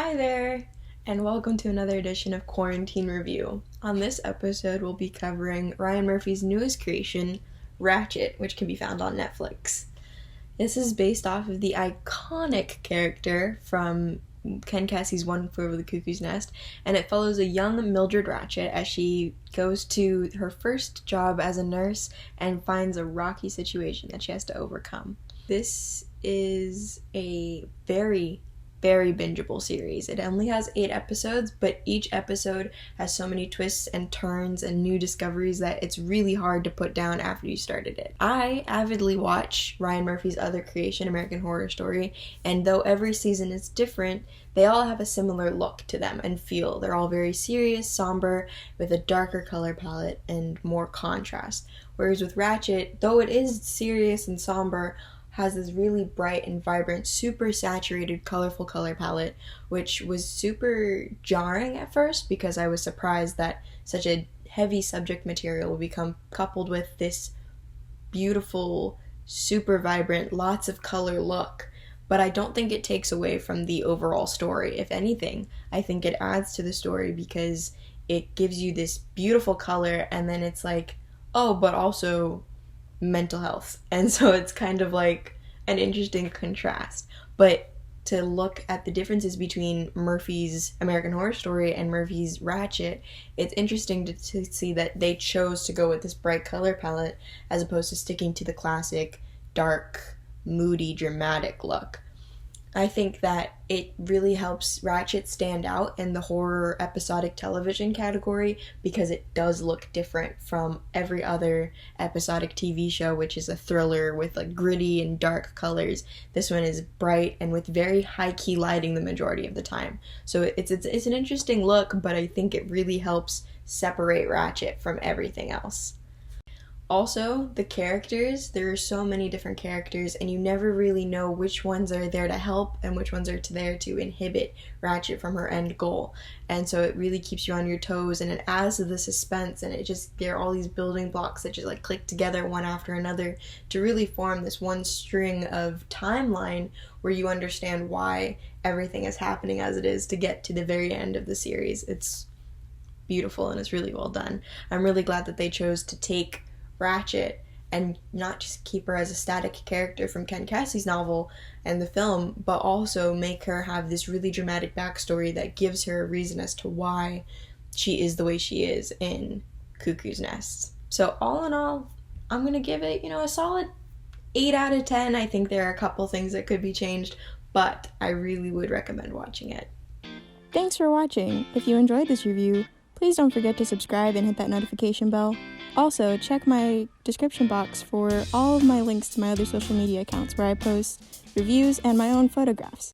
Hi there, and welcome to another edition of Quarantine Review. On this episode, we'll be covering Ryan Murphy's newest creation, Ratched, which can be found on Netflix. This is based off of the iconic character from Ken Kesey's One Flew Over the Cuckoo's Nest, and it follows a young Mildred Ratched as she goes to her first job as a nurse and finds a rocky situation that she has to overcome. This is a very bingeable series. It only has 8 episodes, but each episode has so many twists and turns and new discoveries that it's really hard to put down after you started it. I avidly watch Ryan Murphy's other creation, American Horror Story, and though every season is different, they all have a similar look to them and feel. They're all very serious, somber, with a darker color palette and more contrast. Whereas with Ratched, though it is serious and somber, has this really bright and vibrant, super saturated, colorful color palette, which was super jarring at first because I was surprised that such a heavy subject material would become coupled with this beautiful, super vibrant, lots of color look. But I don't think it takes away from the overall story. If anything, I think it adds to the story because it gives you this beautiful color and then it's like, oh, but also mental health. And so it's kind of like an interesting contrast. But to look at the differences between Murphy's American Horror Story and Murphy's Ratched, it's interesting to see that they chose to go with this bright color palette as opposed to sticking to the classic dark, moody, dramatic look. I think that it really helps Ratched stand out in the horror episodic television category because it does look different from every other episodic TV show, which is a thriller with like gritty and dark colors. This one is bright and with very high key lighting the majority of the time. So it's an interesting look, but I think it really helps separate Ratched from everything else. Also, the characters, there are so many different characters and you never really know which ones are there to help and which ones are there to inhibit Ratched from her end goal. And so it really keeps you on your toes and it adds to the suspense and there are all these building blocks that just like click together one after another to really form this one string of timeline where you understand why everything is happening as it is to get to the very end of the series. It's beautiful and it's really well done. I'm really glad that they chose to take Ratched and not just keep her as a static character from Ken Kesey's novel and the film, but also make her have this really dramatic backstory that gives her a reason as to why she is the way she is in Cuckoo's Nest. So all in all, I'm gonna give it, a solid 8 out of 10. I think there are a couple things that could be changed, but I really would recommend watching it. Thanks for watching. If you enjoyed this review, please don't forget to subscribe and hit that notification bell. Also, check my description box for all of my links to my other social media accounts where I post reviews and my own photographs.